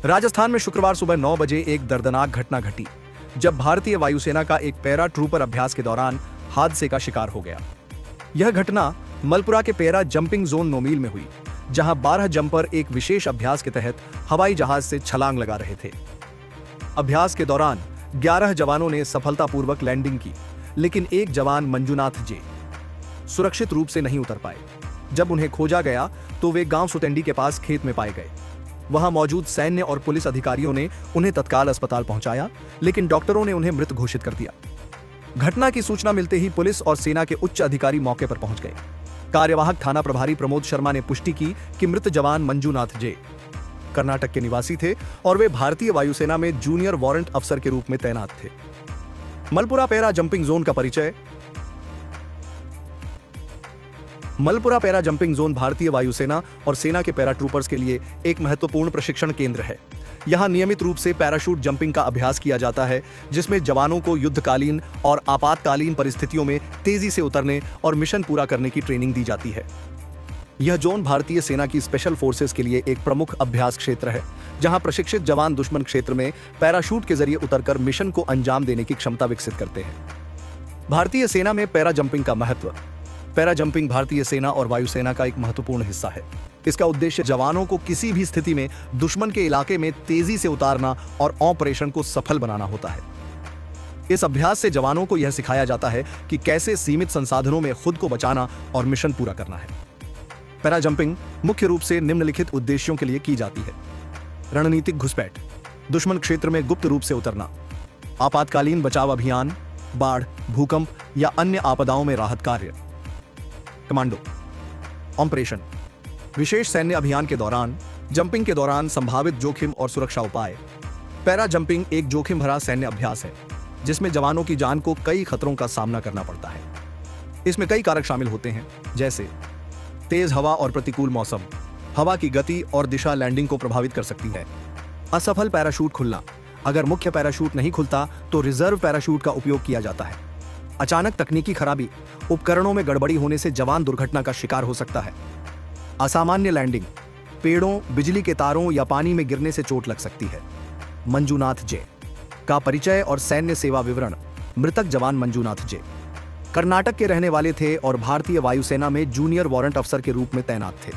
राजस्थान में शुक्रवार सुबह 9 बजे एक दर्दनाक घटना घटी जब भारतीय वायुसेना का एक पैरा ट्रूपर अभ्यास के दौरान हादसे का शिकार हो गया। यह घटना मलपुरा के पैरा जंपिंग जोन नोमील में हुई, जहां 12 जंपर एक विशेष अभ्यास के तहत हवाई जहाज से छलांग लगा रहे थे। अभ्यास के दौरान 11 जवानों ने सफलतापूर्वक लैंडिंग की, लेकिन एक जवान मंजूनाथ जे सुरक्षित रूप से नहीं उतर पाए। जब उन्हें खोजा गया तो वे गांव सुतेंडी के पास खेत में पाए गए। वहां मौजूद सैन्य और पुलिस अधिकारियों ने उन्हें तत्काल अस्पताल पहुंचाया, लेकिन डॉक्टरों ने उन्हें मृत घोषित कर दिया। घटना की सूचना मिलते ही पुलिस और सेना के उच्च अधिकारी मौके पर पहुंच गए। कार्यवाहक थाना प्रभारी प्रमोद शर्मा ने पुष्टि की कि मृत जवान मंजूनाथ जे कर्नाटक के निवासी थे और वे भारतीय वायुसेना में जूनियर वारंट अफसर के रूप में तैनात थे। मलपुरा पैरा जंपिंग जोन का परिचय। मलपुरा पैरा जंपिंग जोन भारतीय वायुसेना और सेना के पैरा ट्रूपर्स के लिए एक महत्वपूर्ण प्रशिक्षण केंद्र है। यहां नियमित रूप से पैराशूट जंपिंग का अभ्यास किया जाता है, जिसमें जवानों को युद्धकालीन और आपातकालीन परिस्थितियों में तेजी से उतरने और मिशन पूरा करने की ट्रेनिंग दी जाती है। यह जोन भारतीय सेना की स्पेशल फोर्सेस के लिए एक प्रमुख अभ्यास क्षेत्र है, जहां प्रशिक्षित जवान दुश्मन क्षेत्र में पैराशूट के जरिए उतरकर मिशन को अंजाम देने की क्षमता विकसित करते हैं। भारतीय सेना में पैरा जंपिंग का महत्व। पैरा जंपिंग भारतीय सेना और वायुसेना का एक महत्वपूर्ण हिस्सा है। इसका उद्देश्य जवानों को किसी भी स्थिति में दुश्मन के इलाके में तेजी से उतारना और ऑपरेशन को सफल बनाना होता है। इस अभ्यास से जवानों को यह सिखाया जाता है कि कैसे सीमित संसाधनों में खुद को बचाना और मिशन पूरा करना है। पैरा जंपिंग मुख्य रूप से निम्नलिखित उद्देश्यों के लिए की जाती है: रणनीतिक घुसपैठ, दुश्मन क्षेत्र में गुप्त रूप से उतरना, आपातकालीन बचाव अभियान, बाढ़, भूकंप या अन्य आपदाओं में राहत कार्य। कमांडो ऑपरेशन, विशेष सैन्य अभियान के दौरान जंपिंग के दौरान संभावित जोखिम और सुरक्षा उपाय। पैरा जंपिंग एक जोखिम भरा सैन्य अभ्यास है, जिसमें जवानों की जान को कई खतरों का सामना करना पड़ता है। इसमें कई कारक शामिल होते हैं, जैसे तेज हवा और प्रतिकूल मौसम। हवा की गति और दिशा लैंडिंग को प्रभावित कर सकती है। असफल पैराशूट खुलना, अगर मुख्य पैराशूट नहीं खुलता तो रिजर्व पैराशूट का उपयोग किया जाता है। अचानक तकनीकी खराबी, उपकरणों में गड़बड़ी होने से जवान दुर्घटना का शिकार हो सकता है। असामान्य लैंडिंग, पेड़ों, बिजली के तारों या पानी में गिरने से चोट लग सकती है। मंजूनाथ जे का परिचय और सैन्य सेवा विवरण। मृतक जवान मंजूनाथ जे कर्नाटक के रहने वाले थे और भारतीय वायुसेना में जूनियर वारंट अफसर के रूप में तैनात थे।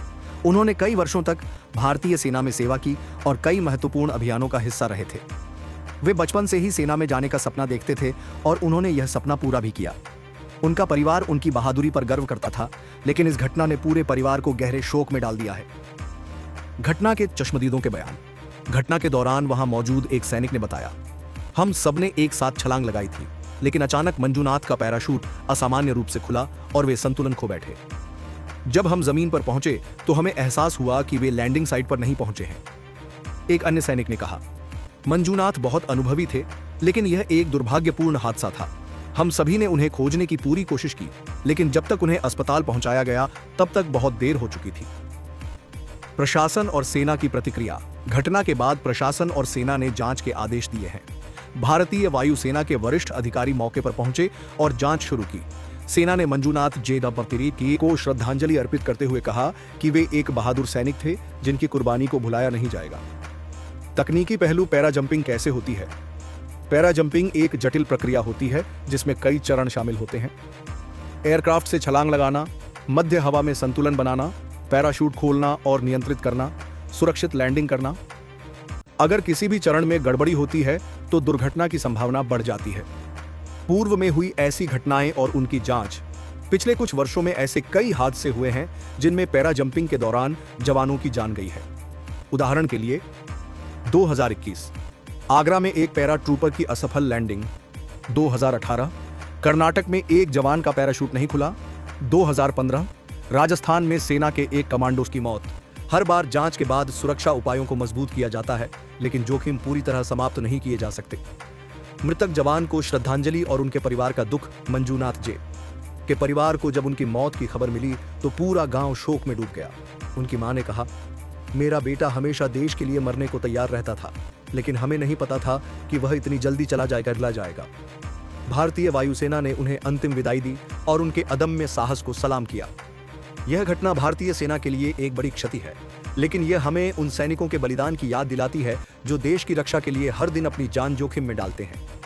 उन्होंने कई वर्षों तक भारतीय सेना में सेवा की और कई महत्वपूर्ण अभियानों का हिस्सा रहे थे। वे बचपन से ही सेना में जाने का सपना देखते थे और उन्होंने यह सपना पूरा भी किया। उनका परिवार उनकी बहादुरी पर गर्व करता था, लेकिन इस घटना ने पूरे परिवार को गहरे शोक में डाल दिया है। घटना के चश्मदीदों के बयान। घटना के दौरान वहां मौजूद एक सैनिक ने बताया, हम सबने एक साथ छलांग लगाई थी, लेकिन अचानक मंजूनाथ का पैराशूट असामान्य रूप से खुला और वे संतुलन खो बैठे। जब हम जमीन पर पहुंचे तो हमें एहसास हुआ कि वे लैंडिंग साइट पर नहीं पहुंचे हैं। एक अन्य सैनिक ने कहा, मंजूनाथ बहुत अनुभवी थे, लेकिन यह एक दुर्भाग्यपूर्ण हादसा था। हम सभी ने उन्हें खोजने की पूरी कोशिश की, लेकिन जब तक उन्हें अस्पताल पहुंचाया गया तब तक बहुत देर हो चुकी थी। प्रशासन और सेना की प्रतिक्रिया। घटना के बाद प्रशासन और सेना ने जांच के आदेश दिए हैं। भारतीय वायुसेना के वरिष्ठ अधिकारी मौके पर पहुंचे और जांच शुरू की। सेना ने मंजूनाथ जे की को श्रद्धांजलि अर्पित करते हुए कहा कि वे एक बहादुर सैनिक थे जिनकी कुर्बानी को भुलाया नहीं जाएगा। तकनीकी पहलू। पैरा जंपिंग कैसे होती है? पैरा जंपिंग एक जटिल प्रक्रिया होती है जिसमें कई चरण शामिल होते हैं। एयरक्राफ्ट से छलांग लगाना, मध्य हवा में संतुलन बनाना, पैराशूट खोलना और नियंत्रित करना, सुरक्षित लैंडिंग करना। अगर किसी भी चरण में गड़बड़ी होती है तो दुर्घटना की संभावना बढ़ जाती है। पूर्व में हुई ऐसी घटनाएं और उनकी जांच। पिछले कुछ वर्षों में ऐसे कई हादसे हुए हैं जिनमें पैरा जंपिंग के दौरान जवानों की जान गई है। उदाहरण के लिए 2021 आगरा में एक पैरा ट्रूपर की असफल लैंडिंग। 2018 कर्नाटक में एक जवान का पैराशूट नहीं खुला। 2015 राजस्थान में सेना के एक कमांडो की मौत। हर बार जांच के बाद सुरक्षा उपायों को मजबूत किया जाता है, लेकिन जोखिम पूरी तरह समाप्त नहीं किए जा सकते। मृतक जवान को श्रद्धांजलि और उनके परिवार का दुख। मंजूनाथ जे के परिवार को जब उनकी मौत की खबर मिली तो पूरा गांव शोक में डूब गया। उनकी मां ने कहा, मेरा बेटा हमेशा देश के लिए मरने को तैयार रहता था, लेकिन हमें नहीं पता था कि वह इतनी जल्दी चला जाएगा। भारतीय वायुसेना ने उन्हें अंतिम विदाई दी और उनके अदम्य साहस को सलाम किया। यह घटना भारतीय सेना के लिए एक बड़ी क्षति है, लेकिन यह हमें उन सैनिकों के बलिदान की याद दिलाती है जो देश की रक्षा के लिए हर दिन अपनी जान जोखिम में डालते हैं।